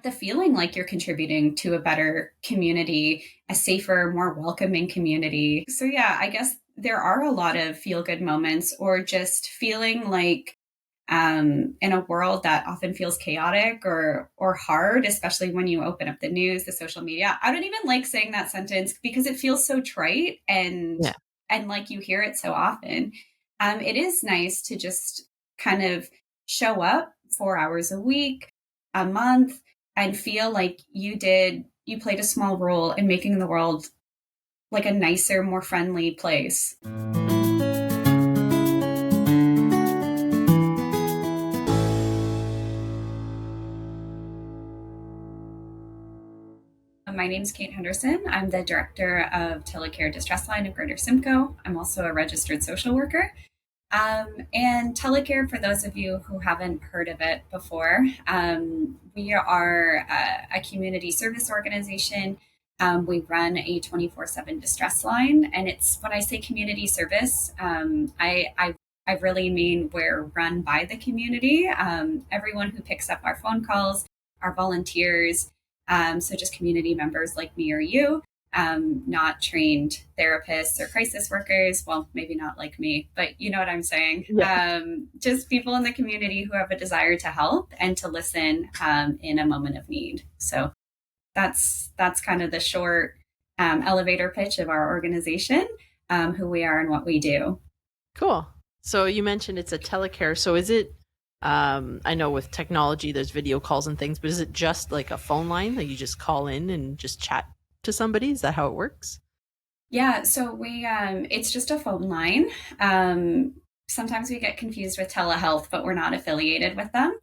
the feeling like you're contributing to a better community, a safer, more welcoming community. So yeah, I guess there are a lot of feel good moments, or just feeling like in a world that often feels chaotic or hard, especially when you open up the news, the social media. I don't even like saying that sentence because it feels so trite Yeah. and like you hear it so often. It is nice to just kind of show up 4 hours a week, a month, and feel like you played a small role in making the world like a nicer, more friendly place. My name is Kate Henderson. I'm the director of Telecare Distress Line of Greater Simcoe. I'm also a registered social worker. And Telecare, for those of you who haven't heard of it before, we are a community service organization. We run a 24/7 distress line. And it's when I say community service, I really mean we're run by the community. Everyone who picks up our phone calls, our volunteers, so just community members like me or you, not trained therapists or crisis workers. Well, maybe not like me, but you know what I'm saying. Yeah. Just people in the community who have a desire to help and to listen in a moment of need. So that's kind of the short elevator pitch of our organization, who we are and what we do. Cool. So you mentioned it's a telecare. So is it, I know with technology, there's video calls and things, but is it just like a phone line that you just call in and just chat to somebody? Is that how it works? Yeah, so it's just a phone line. Sometimes we get confused with telehealth, but we're not affiliated with them.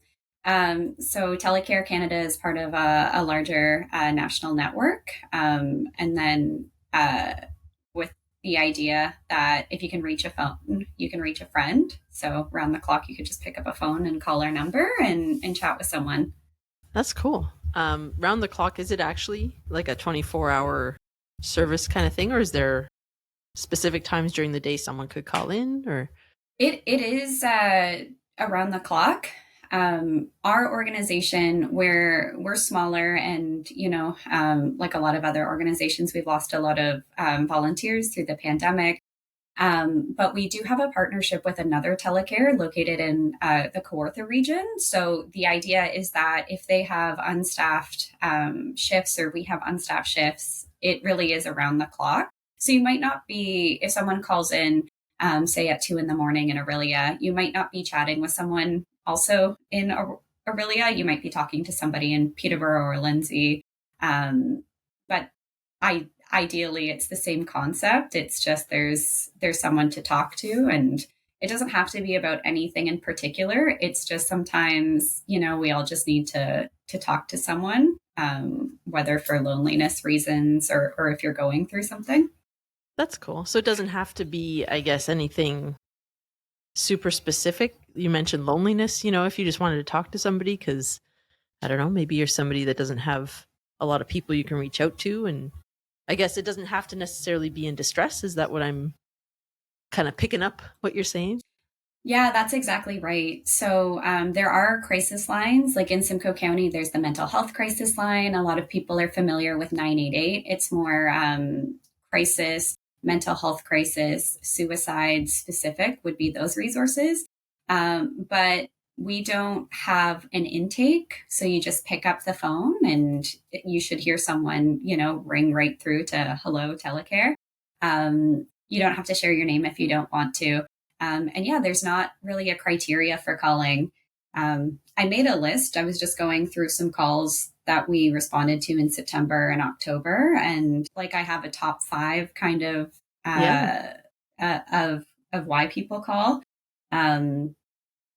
So Telecare Canada is part of a larger national network. And then with the idea that if you can reach a phone, you can reach a friend. So around the clock, you could just pick up a phone and call our number and chat with someone. That's cool. Round the clock, is it actually like a 24-hour service kind of thing, or is there specific times during the day someone could call in? Or It is around the clock. Our organization, we're smaller, and like a lot of other organizations, we've lost a lot of volunteers through the pandemic. But we do have a partnership with another telecare located in the Kawartha region. So the idea is that if they have unstaffed shifts, or we have unstaffed shifts, it really is around the clock. So you might not be, if someone calls in, say at 2 a.m. in Aurelia, you might not be chatting with someone also in Aurelia. You might be talking to somebody in Peterborough or Lindsay. But ideally it's the same concept. It's just there's someone to talk to, and it doesn't have to be about anything in particular. It's just sometimes, we all just need to talk to someone, whether for loneliness reasons or if you're going through something. that's cool. So it doesn't have to be, I guess, anything super specific. You mentioned loneliness, if you just wanted to talk to somebody, because I don't know, maybe you're somebody that doesn't have a lot of people you can reach out to. And I guess it doesn't have to necessarily be in distress. Is that what I'm kind of picking up what you're saying? Yeah, that's exactly right. So there are crisis lines, like in Simcoe County, there's the mental health crisis line. A lot of people are familiar with 988. It's more crisis, mental health crisis, suicide specific would be those resources. But we don't have an intake. So you just pick up the phone and you should hear someone, ring right through to hello, Telecare. You don't have to share your name if you don't want to. And yeah, there's not really a criteria for calling. I made a list. I was just going through some calls that we responded to in September and October, and like I have a top five kind of Yeah. of why people call. And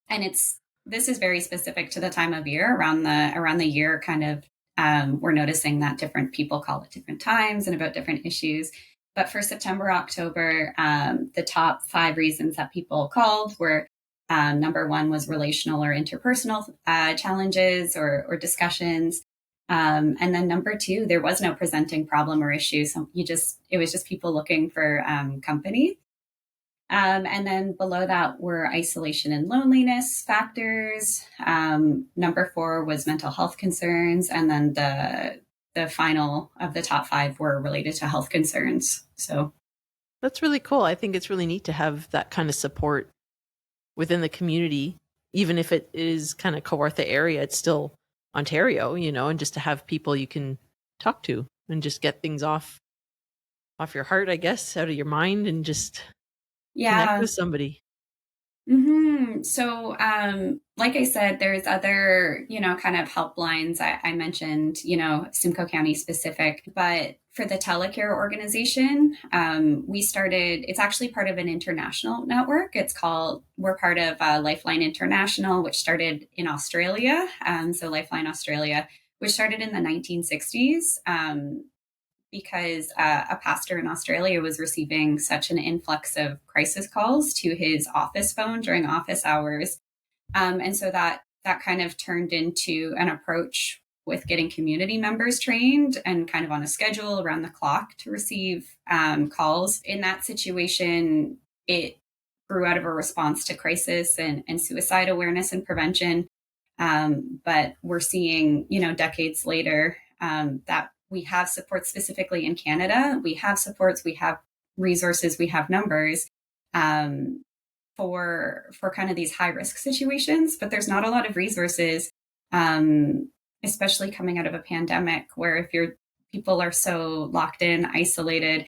this is very specific to the time of year. Around the year, kind of, we're noticing that different people call at different times and about different issues. But for September, October, the top five reasons that people called were, number one was relational or interpersonal challenges or discussions. And then number two, there was no presenting problem or issue. So it was just people looking for company. And then below that were isolation and loneliness factors. Number four was mental health concerns, and then the final of the top five were related to health concerns. So That's really cool. I think it's really neat to have that kind of support within the community, even if it is kind of Kawartha area, it's still Ontario, and just to have people you can talk to and just get things off your heart, I guess, out of your mind, and just connect yeah. with somebody. So, like I said, there's other, kind of helplines. I mentioned, Simcoe County specific, but for the Telecare organization, we started, it's actually part of an international network. We're part of Lifeline International, which started in Australia. So Lifeline Australia, which started in the 1960s. Because a pastor in Australia was receiving such an influx of crisis calls to his office phone during office hours. And so that kind of turned into an approach with getting community members trained and kind of on a schedule around the clock to receive calls. In that situation, it grew out of a response to crisis and suicide awareness and prevention. But we're seeing, decades later, that we have support specifically in Canada. We have supports, we have resources, we have numbers for kind of these high risk situations, but there's not a lot of resources, especially coming out of a pandemic, where if people are so locked in, isolated,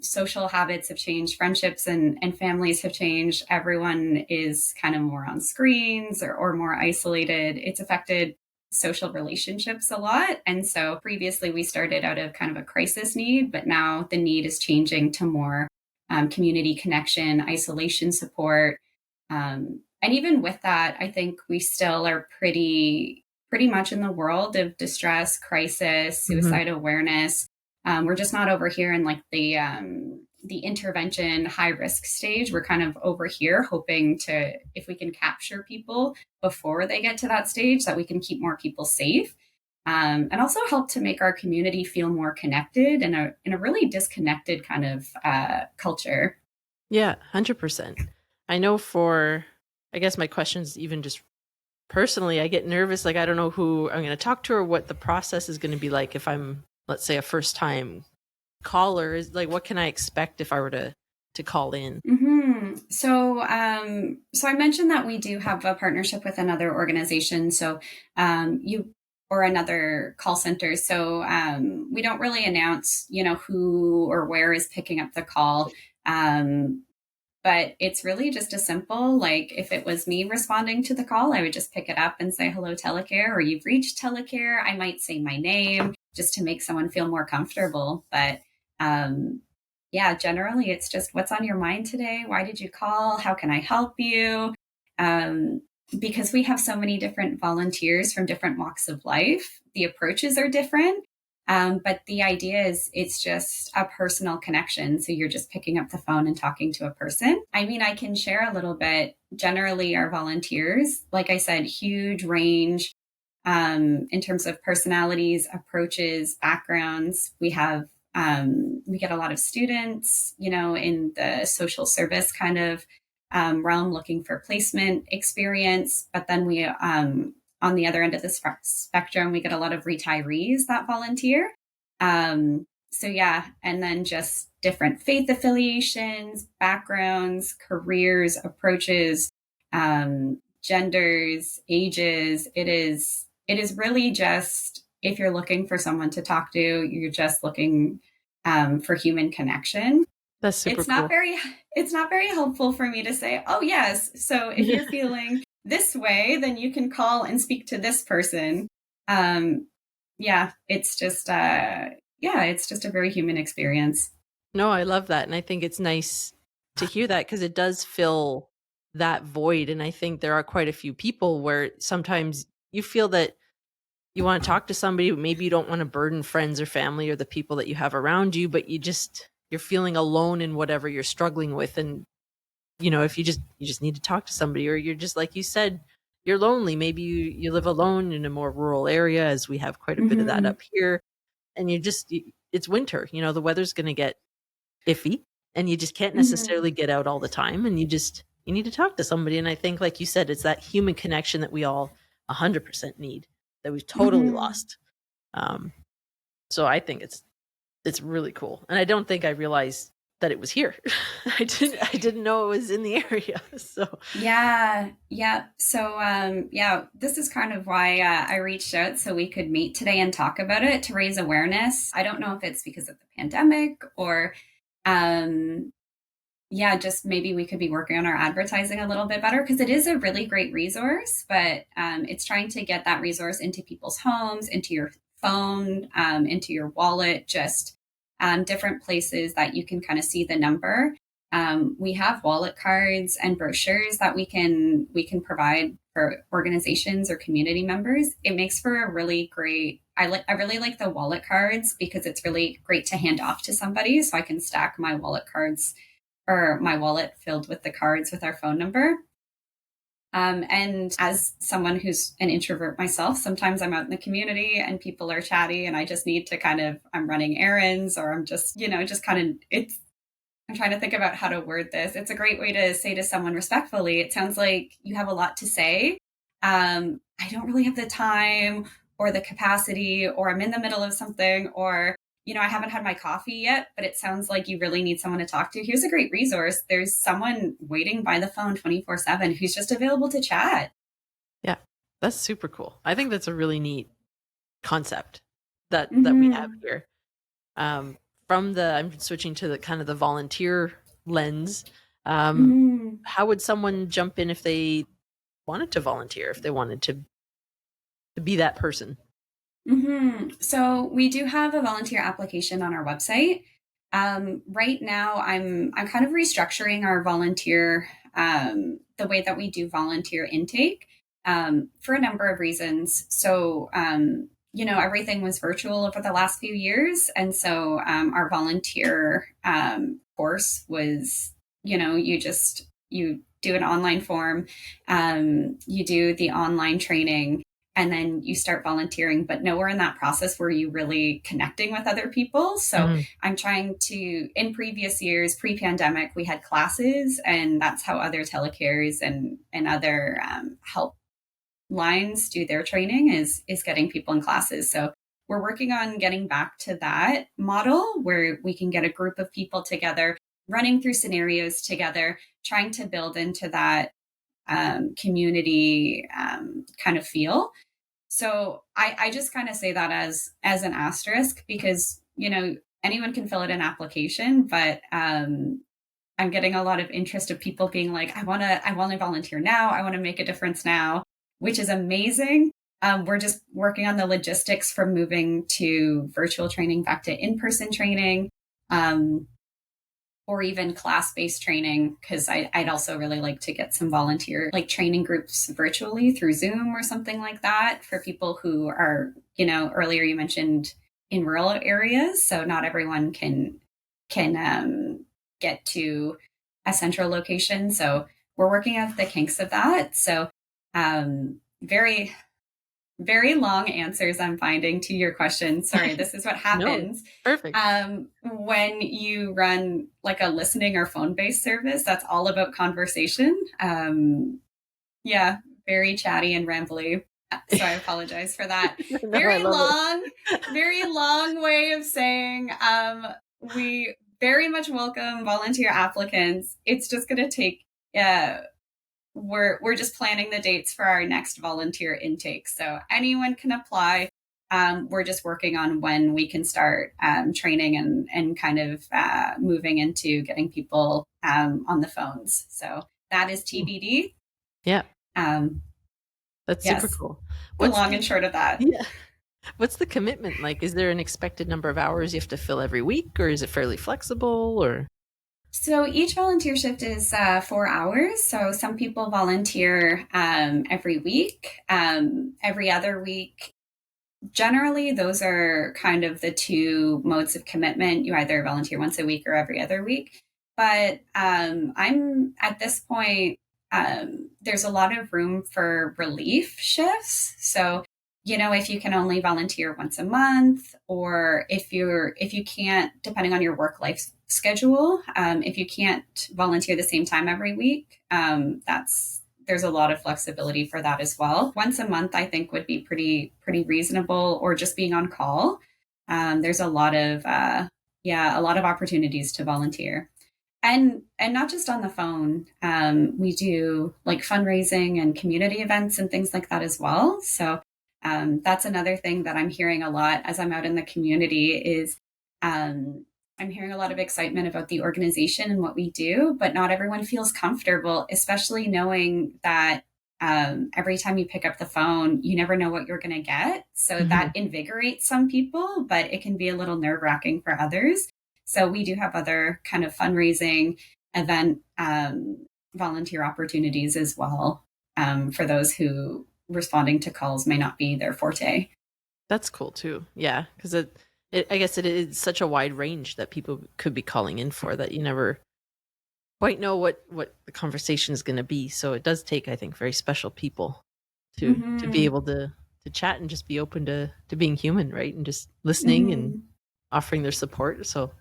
social habits have changed, friendships and families have changed. Everyone is kind of more on screens or more isolated. It's affected social relationships a lot. And so previously we started out of kind of a crisis need, but now the need is changing to more community connection, isolation support. And even with that, I think we still are pretty much in the world of distress, crisis, Mhm. suicide awareness. We're just not over here in like the intervention high risk stage. We're kind of over here hoping to, if we can capture people before they get to that stage, that we can keep more people safe. And also help to make our community feel more connected in a really disconnected kind of culture. Yeah, 100%. I know I guess my questions, even just personally, I get nervous. Like, I don't know who I'm going to talk to or what the process is going to be like if I'm, let's say, a first time caller. Is like, what can I expect if I were to call in? So I mentioned that we do have a partnership with another organization. So, you or another call center. So, we don't really announce, who or where is picking up the call. Um, but it's really just a simple, like if it was me responding to the call, I would just pick it up and say, hello, Telecare, or you've reached Telecare. I might say my name just to make someone feel more comfortable. But yeah, generally it's just what's on your mind today? Why did you call? How can I help you? Um, because we have so many different volunteers from different walks of life, the approaches are different. But the idea is it's just a personal connection. So you're just picking up the phone and talking to a person. I mean, I can share a little bit. Generally, our volunteers, like I said, huge range in terms of personalities, approaches, backgrounds. We get a lot of students, in the social service kind of realm looking for placement experience. But then on the other end of the spectrum, we get a lot of retirees that volunteer. So yeah, and then just different faith affiliations, backgrounds, careers, approaches, genders, ages. It is really just, if you're looking for someone to talk to, you're just looking for human connection. That's super It's not cool. very it's not very helpful for me to say, oh yes, so if you're feeling this way, then you can call and speak to this person. Um, yeah, it's just a very human experience. No, I love that. And I think it's nice to hear that because it does fill that void. And I think there are quite a few people where sometimes you feel that you want to talk to somebody, but maybe you don't want to burden friends or family or the people that you have around you, but you're feeling alone in whatever you're struggling with. And, if you just need to talk to somebody, or you're just, like you said, you're lonely. Maybe you live alone in a more rural area, as we have quite a bit of that Mm-hmm. up here. And it's winter, the weather's going to get iffy. and you just can't Mhm. necessarily get out all the time, and you need to talk to somebody. And I think, like you said, it's that human connection that we all 100% need, that we've totally Mhm. lost. So I think it's really cool, and I don't think I realized that it was here. I didn't know it was in the area. So Yeah, yeah. So, yeah, this is kind of why I reached out so we could meet today and talk about it to raise awareness. I don't know if it's because of the pandemic or, um, yeah, just maybe we could be working on our advertising a little bit better because it is a really great resource, but it's trying to get that resource into people's homes, into your phone, into your wallet, just different places that you can kind of see the number. We have wallet cards and brochures that we can provide for organizations or community members. It makes for a really great. I really like the wallet cards because it's really great to hand off to somebody, so I can stack my wallet cards or my wallet filled with the cards with our phone number. And as someone who's an introvert myself, sometimes I'm out in the community and people are chatty and I just need to I'm running errands or I'm just, just kind of, I'm trying to think about how to word this. It's a great way to say to someone respectfully, it sounds like you have a lot to say. I don't really have the time or the capacity, or I'm in the middle of something, or, I haven't had my coffee yet, but it sounds like you really need someone to talk to. Here's a great resource. There's someone waiting by the phone 24/7 who's just available to chat. yeah, that's super cool. I think that's a really neat concept that we have Mm-hmm. here. Um, from the I'm switching to the kind of the volunteer lens. Um, Mm-hmm. how would someone jump in if they wanted to volunteer, if they wanted to be that person? So we do have a volunteer application on our website. Right now, I'm kind of restructuring our volunteer the way that we do volunteer intake for a number of reasons. So everything was virtual over the last few years, and so our volunteer course was you do an online form, you do the online training and then you start volunteering, but nowhere in that process were you really connecting with other people. So Mm, I'm trying to, in previous years, pre-pandemic, we had classes, and that's how other telecares and other help lines do their training is getting people in classes. So we're working on getting back to that model where we can get a group of people together, running through scenarios together, trying to build into that community kind of feel. So I just kind of say that as an asterisk because anyone can fill out an application, but I'm getting a lot of interest of people being like, I want to volunteer now. I want to make a difference now, which is amazing. We're just working on the logistics from moving to virtual training back to in-person training. Or even class-based training because I'd also really like to get some volunteer like training groups virtually through Zoom or something like that for people who are, earlier you mentioned in rural areas, so not everyone can get to a central location. So we're working out the kinks of that. So very very long answers I'm finding to your question. Sorry, this is what no, happens perfect. when you run like a listening or phone based service that's all about conversation. Yeah, very chatty and rambly. So I apologize for that. No, I love it. Very long way of saying we very much welcome volunteer applicants. It's just going to take uh, we're just planning the dates for our next volunteer intake. So anyone can apply. We're just working on when we can start training and kind of moving into getting people on the phones. So that is TBD. Yeah, Um, that's super yes, cool. the What's long the and short of that. yeah? What's the commitment like? Is there an expected number of hours you have to fill every week, or is it fairly flexible? Or So each volunteer shift is 4 hours. So some people volunteer every week, every other week. Generally, those are kind of the two modes of commitment. You either volunteer once a week or every other week. But I'm at this point, there's a lot of room for relief shifts. So, if you can only volunteer once a month, or if you can't, depending on your work life schedule, if you can't volunteer the same time every week, there's a lot of flexibility for that as well. Once a month, I think, would be pretty reasonable, or just being on call. There's a lot of opportunities to volunteer, and not just on the phone. We do like fundraising and community events and things like that as well. So that's another thing that I'm hearing a lot as I'm out in the community is I'm hearing a lot of excitement about the organization and what we do, but not everyone feels comfortable, especially knowing that every time you pick up the phone, you never know what you're going to get. So that invigorates some people, but it can be a little nerve wracking for others. So we do have other kind of fundraising event volunteer opportunities as well, for those who responding to calls may not be their forte. That's cool too. Yeah, because I guess it is such a wide range that people could be calling in for that you never quite know what the conversation is going to be. So it does take, I think, very special people to be able to chat and just be open to being human, right? And just listening and offering their support. So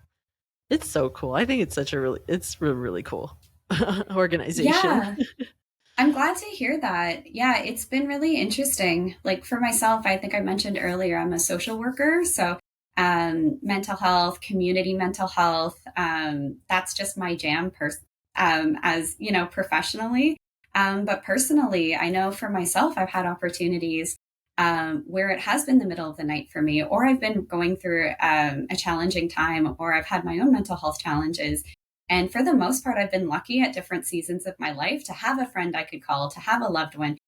it's so cool. I think it's it's really, really cool organization. Yeah. I'm glad to hear that. Yeah, it's been really interesting. Like for myself, I think I mentioned earlier, I'm a social worker. So mental health, community mental health, that's just my jam as, professionally. But personally, I know for myself, I've had opportunities where it has been the middle of the night for me, or I've been going through a challenging time, or I've had my own mental health challenges. And for the most part, I've been lucky at different seasons of my life to have a friend I could call, to have a loved one,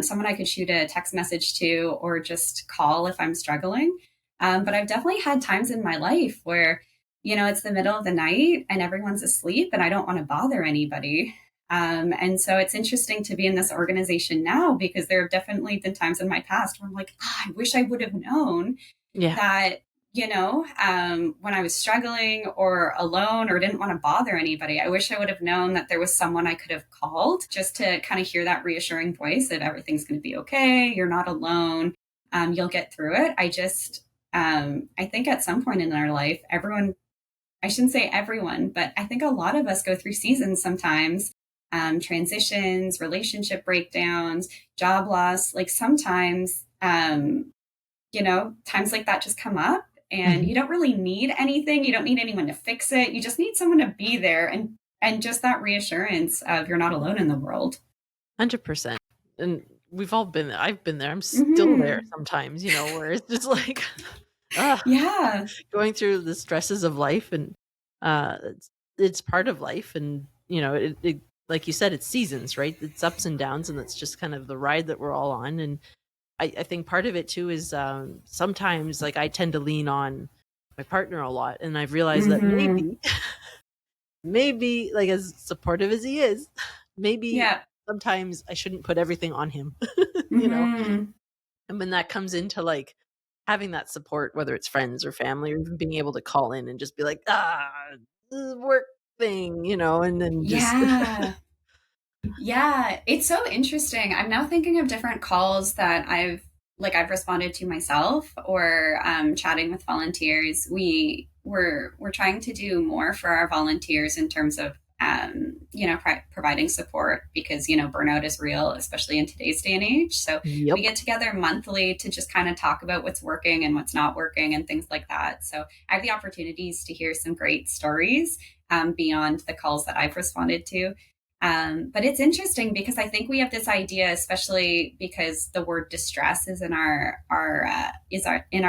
someone I could shoot a text message to, or just call if I'm struggling. But I've definitely had times in my life where, it's the middle of the night and everyone's asleep and I don't want to bother anybody. And so it's interesting to be in this organization now, because there have definitely been times in my past where I'm like, I wish I would have known that, when I was struggling or alone or didn't want to bother anybody, I wish I would have known that there was someone I could have called, just to kind of hear that reassuring voice that everything's going to be okay. You're not alone. You'll get through it. I think at some point in our life, I shouldn't say everyone, but I think a lot of us go through seasons sometimes, transitions, relationship breakdowns, job loss. Like sometimes, times like that just come up, and you don't really need anything. You don't need anyone to fix it. You just need someone to be there, and just that reassurance of you're not alone in the world. 100%. And we've all been there. I've been there. I'm still there sometimes, where it's just like, yeah, going through the stresses of life, and it's part of life. And, it, like you said, it's seasons, right? It's ups and downs, and that's just kind of the ride that we're all on. And I think part of it too is sometimes, like, I tend to lean on my partner a lot, and I've realized that maybe like, as supportive as he is, maybe sometimes I shouldn't put everything on him, And when that comes into like having that support, whether it's friends or family, or even being able to call in and just be like, this is work thing, and then just Yeah, it's so interesting. I'm now thinking of different calls that I've responded to myself, or chatting with volunteers. We're trying to do more for our volunteers in terms of providing support, because burnout is real, especially in today's day and age. So we get together monthly to just kind of talk about what's working and what's not working and things like that. So I have the opportunities to hear some great stories beyond the calls that I've responded to. But it's interesting because I think we have this idea, especially because the word distress is in our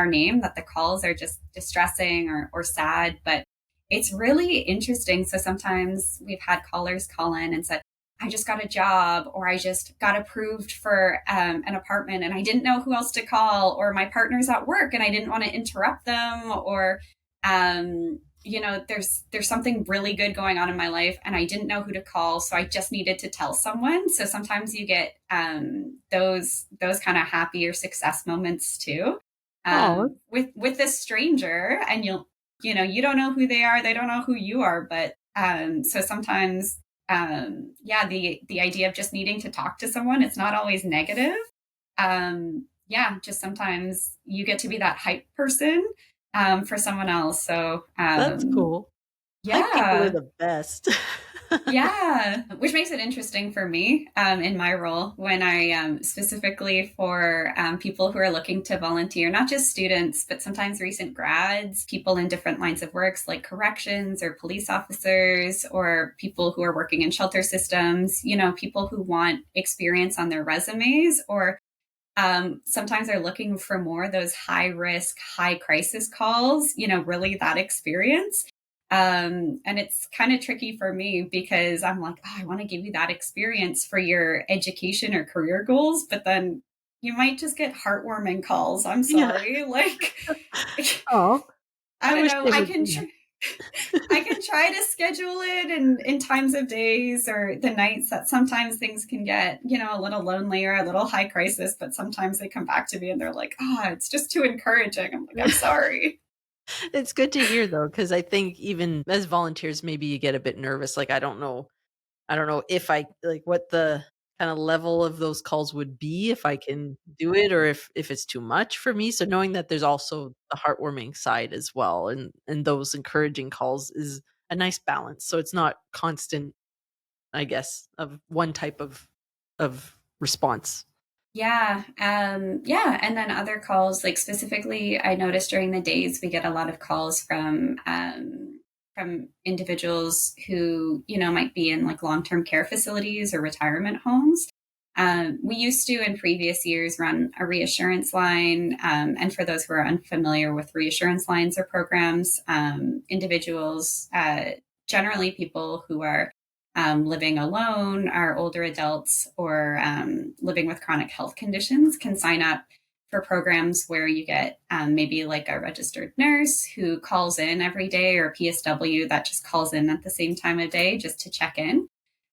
name, that the calls are just distressing or sad. But it's really interesting. So sometimes we've had callers call in and said, I just got a job, or I just got approved for an apartment and I didn't know who else to call, or my partner's at work and I didn't want to interrupt them, or there's something really good going on in my life and I didn't know who to call, so I just needed to tell someone. So sometimes you get those kind of happier success moments too, with this stranger, and you don't know who they are, they don't know who you are, but so sometimes the idea of just needing to talk to someone, it's not always negative. yeah, just sometimes you get to be that hype person for someone else. So That's cool. Hype people are yeah. the best. Yeah, which makes it interesting for me in my role when I specifically for people who are looking to volunteer, not just students, but sometimes recent grads, people in different lines of works like corrections or police officers, or people who are working in shelter systems, people who want experience on their resumes, or sometimes they're looking for more of those high risk, high crisis calls, really that experience. And it's kind of tricky for me because I'm like, oh, I want to give you that experience for your education or career goals, but then you might just get heartwarming calls. I'm Yeah. sorry. Like, Oh, I I don't wish know. they would do that. I can try to schedule it in times of days or the nights that sometimes things can get, a little lonely or a little high crisis, but sometimes they come back to me and they're like, it's just too encouraging. I'm like, I'm sorry. It's good to hear though, because I think even as volunteers, maybe you get a bit nervous. Like, I don't know if I like what the kind of level of those calls would be if I can do it or if it's too much for me. So knowing that there's also the heartwarming side as well and those encouraging calls is a nice balance. So it's not constant, I guess, of one type of response. Yeah. And then other calls, like specifically, I noticed during the days we get a lot of calls from individuals who, might be in like long-term care facilities or retirement homes. We used to in previous years run a reassurance line. And for those who are unfamiliar with reassurance lines or programs, individuals, generally people who are living alone, are older adults, or living with chronic health conditions can sign up for programs where you get maybe like a registered nurse who calls in every day, or a PSW that just calls in at the same time of day just to check in.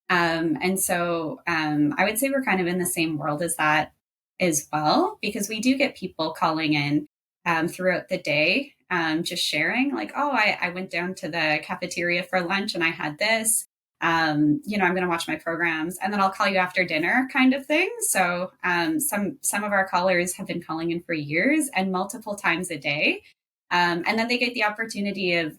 And so I would say we're kind of in the same world as that as well, because we do get people calling in throughout the day, just sharing like, oh, I went down to the cafeteria for lunch and I had this. I'm going to watch my programs and then I'll call you after dinner, kind of thing. So some of our callers have been calling in for years and multiple times a day, and then they get the opportunity of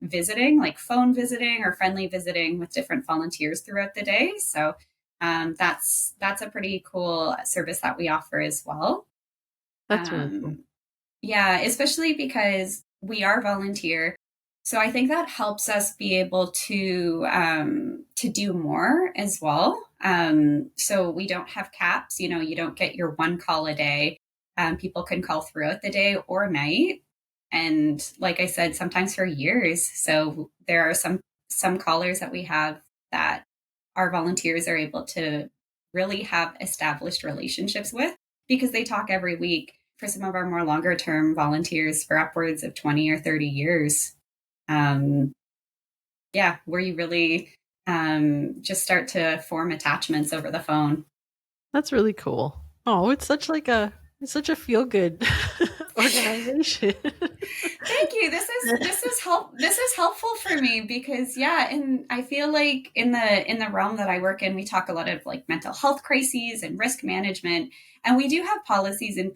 visiting, like phone visiting or friendly visiting with different volunteers throughout the day. So that's a pretty cool service that we offer as well. That's really cool. Um, yeah, especially because we are volunteer. So I think that helps us be able to do more as well. So we don't have caps. You don't get your one call a day. People can call throughout the day or night, and like I said, sometimes for years. So there are some callers that we have that our volunteers are able to really have established relationships with because they talk every week. For some of our more longer term volunteers for upwards of 20 or 30 years. Um, yeah, where you really just start to form attachments over the phone. That's really cool. Oh, it's such a feel good organization. Thank you. This is helpful for me because yeah, and I feel like in the realm that I work in, we talk a lot of like mental health crises and risk management, and we do have policies in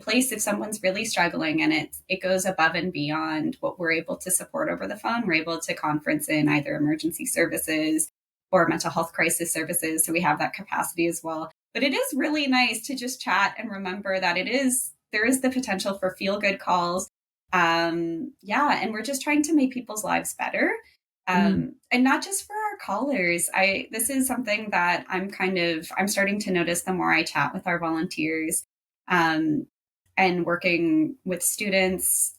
place if someone's really struggling and it goes above and beyond what we're able to support over the phone. We're able to conference in either emergency services or mental health crisis services, so we have that capacity as well. But it is really nice to just chat and remember that there is the potential for feel good calls. Yeah, and we're just trying to make people's lives better. Mm, And not just for our callers. This is something that I'm starting to notice the more I chat with our volunteers, um, and working with students.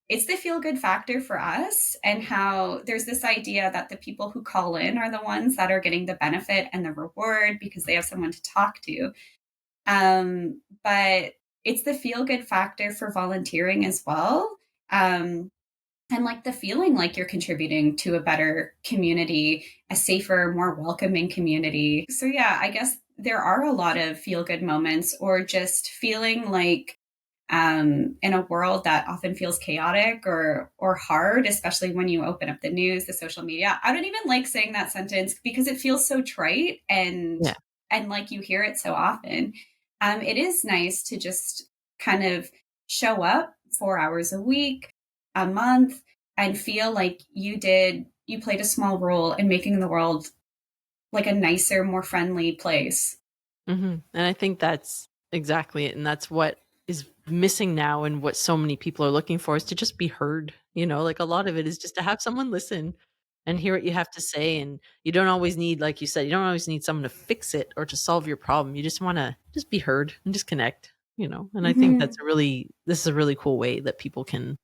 It's the feel good factor for us, and how there's this idea that the people who call in are the ones that are getting the benefit and the reward because they have someone to talk to. But it's the feel good factor for volunteering as well. Um, and like the feeling like you're contributing to a better community, a safer, more welcoming community. So, yeah, I guess there are a lot of feel good moments, or just feeling like in a world that often feels chaotic or hard, especially when you open up the news, the social media. I don't even like saying that sentence because it feels so trite yeah. and like you hear it so often. It is nice to just kind of show up 4 hours a week, a month, and feel like you played a small role in making the world like a nicer, more friendly place. And I think that's exactly it. And that's what is missing now, and what so many people are looking for is to just be heard. Like a lot of it is just to have someone listen and hear what you have to say. And you don't always need, like you said, you don't always need someone to fix it or to solve your problem. You just want to just be heard and just connect. And I think Mm-hmm. this is a really cool way that people can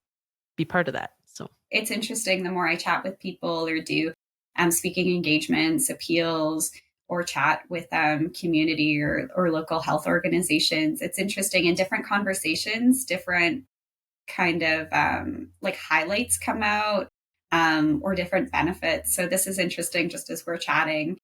be part of that. So, It's interesting the more I chat with people or do speaking engagements, appeals, or chat with community or local health organizations. It's interesting in different conversations, different kind of like highlights come out or different benefits. So this is interesting just as we're chatting.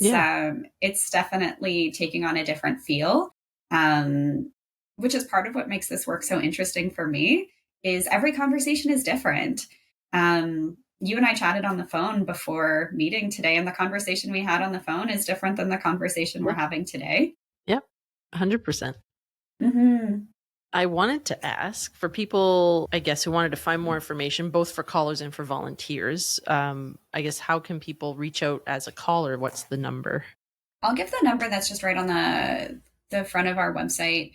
yeah. It's definitely taking on a different feel, um, which is part of what makes this work so interesting for me. Is every conversation is different. You and I chatted on the phone before meeting today, and the conversation we had on the phone is different than the conversation we're Yeah. having today. Yep. 100%. Mm-hmm. I wanted to ask for people, I guess, who wanted to find more information, both for callers and for volunteers. I guess, how can people reach out as a caller? What's the number? I'll give the number that's just right on the front of our website.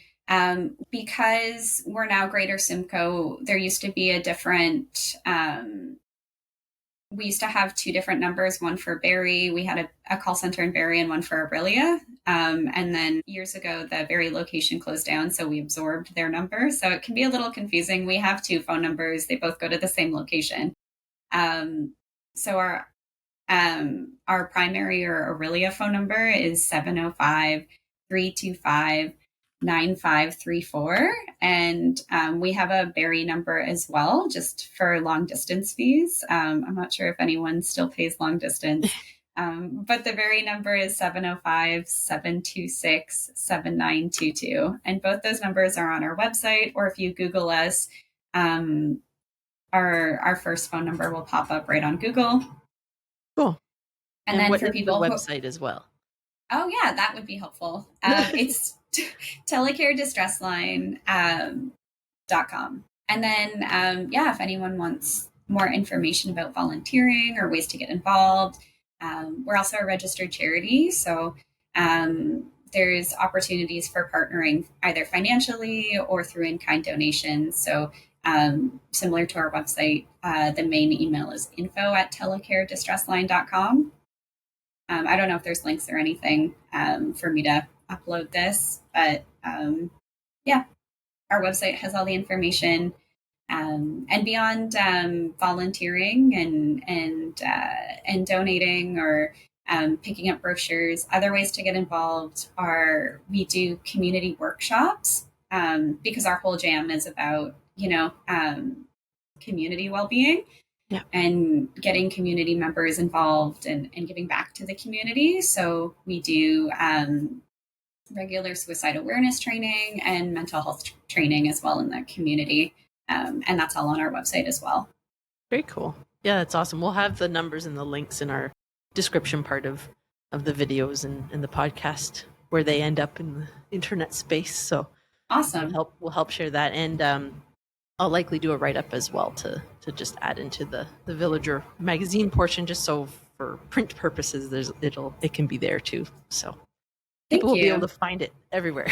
Because we're now Greater Simcoe, there used to be a different. We used to have two different numbers, one for Barrie. We had a call center in Barrie and one for Aurelia. And then years ago, the Barrie location closed down, so we absorbed their number. So it can be a little confusing. We have two phone numbers; they both go to the same location. Um, so our primary or Aurelia phone number is 705-325-9534. And we have a Barrie number as well, just for long distance fees. I'm not sure if anyone still pays long distance. But the Barrie number is 705-726-7922. And both those numbers are on our website, or if you Google us, our first phone number will pop up right on Google. Cool. And And then what for is the people who, website as well? oh yeah, that would be helpful. It's Telecare Distress Line .com. And then yeah, if anyone wants more information about volunteering or ways to get involved, we're also a registered charity, so there's opportunities for partnering either financially or through in-kind donations. So similar to our website, the main email is info@telecaredistressline.com. I don't know if there's links or anything for me to upload this, but yeah, our website has all the information. And beyond volunteering and donating or picking up brochures, other ways to get involved are we do community workshops because our whole jam is about community well-being Yeah. and getting community members involved and giving back to the community. So we do regular suicide awareness training and mental health training as well in the community. And that's all on our website as well. Very cool. Yeah, that's awesome. We'll have the numbers and the links in our description part of the videos and the podcast where they end up in the internet space. So Awesome. we'll help share that. And I'll likely do a write-up as well to just add into the Villager magazine portion, just so for print purposes it can be there too. So people Thank will be able to you. find it everywhere.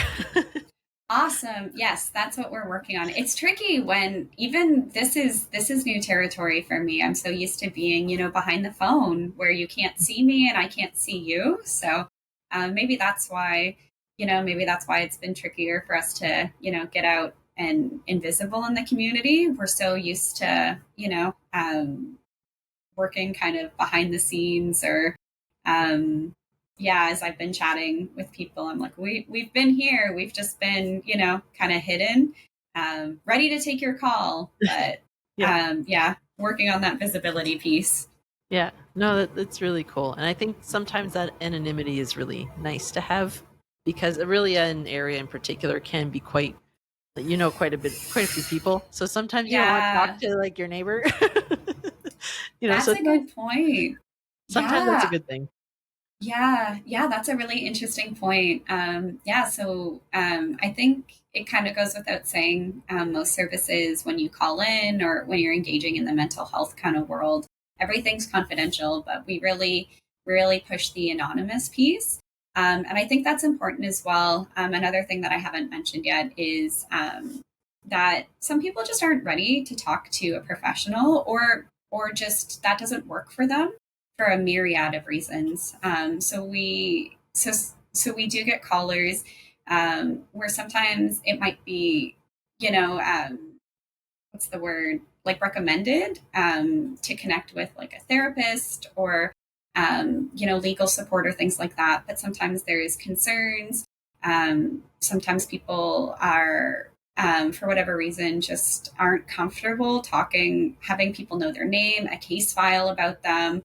Awesome. Yes, that's what we're working on. It's tricky when even this is new territory for me. I'm so used to being, behind the phone where you can't see me and I can't see you. So maybe that's why, it's been trickier for us to, get out and invisible in the community. We're so used to, working kind of behind the scenes or um, yeah, as I've been chatting with people, I'm like, we've been here. We've just been, kind of hidden, ready to take your call. But Yeah. yeah, working on that visibility piece. Yeah, no, that's really cool. And I think sometimes that anonymity is really nice to have, because really an area in particular can be quite quite a few people. So sometimes you don't want to talk Yeah, to like your neighbor. that's So a good point. sometimes that's a Yeah. good thing. Yeah, that's a really interesting point. I think it kind of goes without saying, most services, when you call in or when you're engaging in the mental health kind of world, everything's confidential, but we really push the anonymous piece. And I think that's important as well. Another thing that I haven't mentioned yet is that some people just aren't ready to talk to a professional, or just that doesn't work for them for a myriad of reasons. So we do get callers, where sometimes it might be, you know, what's the word, like recommended, to connect with like a therapist or legal support or things like that. But sometimes there's concerns. Sometimes people are, for whatever reason, just aren't comfortable talking, having people know their name, a case file about them,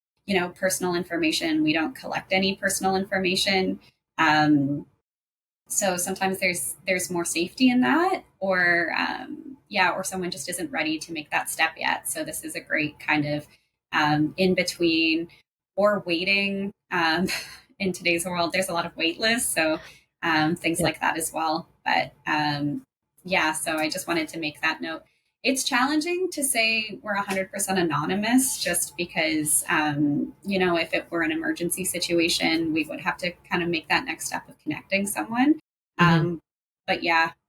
personal information. We don't collect any personal information. So sometimes there's more safety in that, or or someone just isn't ready to make that step yet. So this is a great kind of in between or waiting. In today's world, there's a lot of wait lists, so things Yeah. like that as well. But so I just wanted to make that note. It's challenging to say we're 100% anonymous, just because, if it were an emergency situation, we would have to kind of make that next step of connecting someone. Hmm.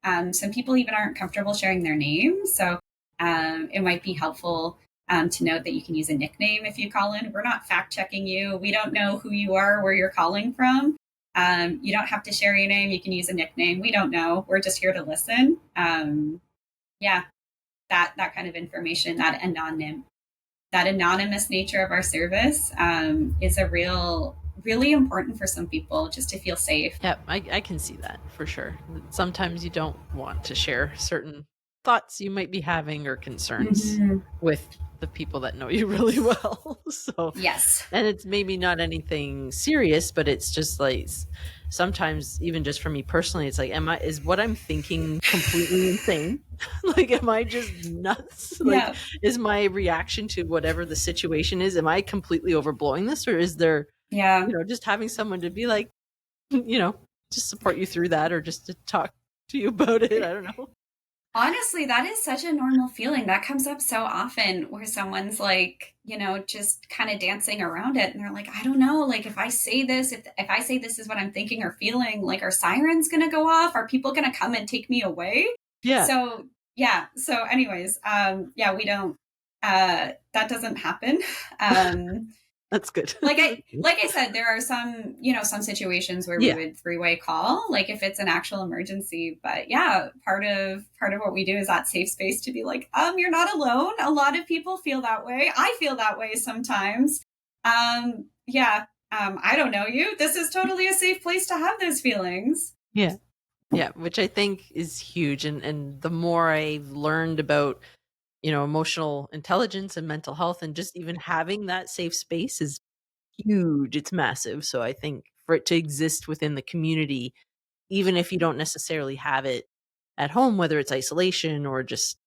Um, some people even aren't comfortable sharing their name. So it might be helpful to note that you can use a nickname if you call in. We're not fact checking you. We don't know who you are, where you're calling from. You don't have to share your name. You can use a nickname. We don't know. We're just here to listen. Yeah, that kind of information, that anonymous nature of our service, is really important for some people, just to feel safe. Yeah, I can see that for sure. Sometimes you don't want to share certain thoughts you might be having or concerns Mm-hmm. with the people that know you really well. So, Yes. and it's maybe not anything serious, but it's just like sometimes, even just for me personally, it's like, is what I'm thinking completely insane? Like, am I just nuts? Like, Yeah. is my reaction to whatever the situation is, am I completely overblowing this, or is there, Yeah. just having someone to be like, you know, just support you through that, or just to talk to you about it. I don't know. Honestly, that is such a normal feeling. That comes up so often, where someone's like, just kind of dancing around it. And they're like, I don't know, like if I say this, if I say this is what I'm thinking or feeling, like are sirens going to go off? Are people going to come and take me away? Yeah, So, yeah. So anyways, we don't, that doesn't happen. Um, that's good. like I said, there are some, some situations where we Yeah, would three-way call, like if it's an actual emergency. But yeah, part of what we do is that safe space to be like, you're not alone. A lot of people feel that way. I feel that way sometimes. I don't know you. This is totally a safe place to have those feelings. yeah, yeah. Which I think is huge, and the more I've learned about, emotional intelligence and mental health, and just even having that safe space is huge. It's massive. So I think for it to exist within the community, even if you don't necessarily have it at home, whether it's isolation or just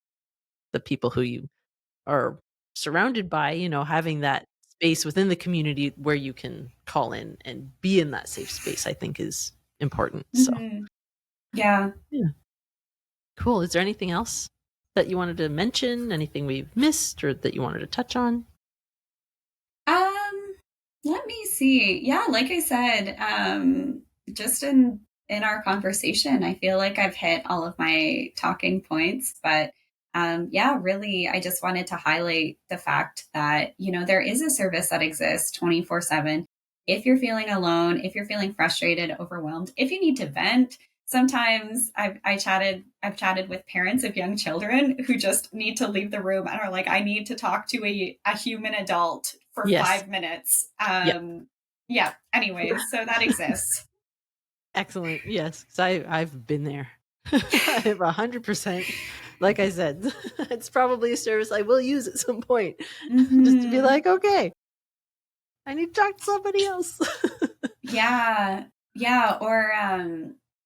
the people who you are surrounded by, having that space within the community where you can call in and be in that safe space, I think is important. So, Mm-hmm. Yeah. yeah. Cool. Is there anything else that you wanted to mention? Anything we've missed or that you wanted to touch on? Um, Let me see. Yeah, like I said, just in our conversation, I feel like I've hit all of my talking points, but really, I just wanted to highlight the fact that, there is a service that exists 24/7. If you're feeling alone, if you're feeling frustrated, overwhelmed, if you need to vent, sometimes I've chatted with parents of young children who just need to leave the room and are like, I need to talk to a human adult for Yes. 5 minutes. Yeah. Anyways, so that exists. Excellent. Yes. 'Cause I've been there. I have 100%. Like I said, it's probably a service I will use at some point just to be Mm-hmm. like, okay, I need to talk to somebody else. Yeah. Yeah. Or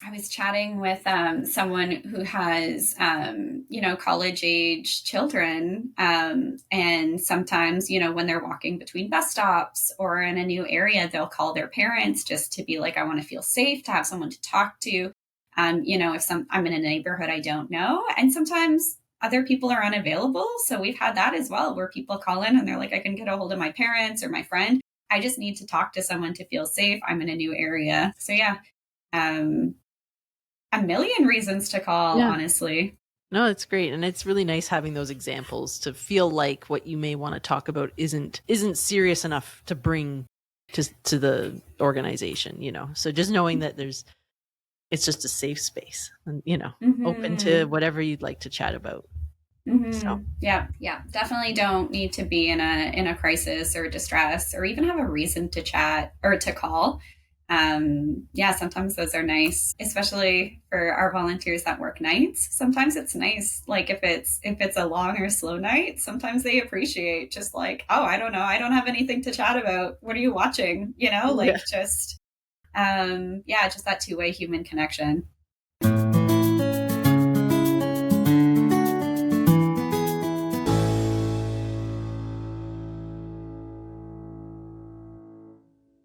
I was chatting with someone who has, college age children. And sometimes, when they're walking between bus stops or in a new area, they'll call their parents just to be like, I want to feel safe, to have someone to talk to. If I'm in a neighborhood I don't know. And sometimes other people are unavailable. So we've had that as well, where people call in and they're like, I can get a hold of my parents or my friend. I just need to talk to someone to feel safe. I'm in a new area. So yeah. Um, a million reasons to call, Yeah. honestly. No, it's great, and it's really nice having those examples to feel like what you may want to talk about isn't serious enough to bring to the organization, So just knowing that it's just a safe space and, open to Mm-hmm. whatever you'd like to chat about. So, Mm-hmm. Yeah, yeah. Definitely don't need to be in a crisis or distress or even have a reason to chat or to call. Yeah, sometimes those are nice, especially for our volunteers that work nights. Sometimes it's nice, like if it's a long or slow night, sometimes they appreciate just like, oh, I don't know, I don't have anything to chat about. What are you watching? yeah. Like just yeah, just that two-way human connection.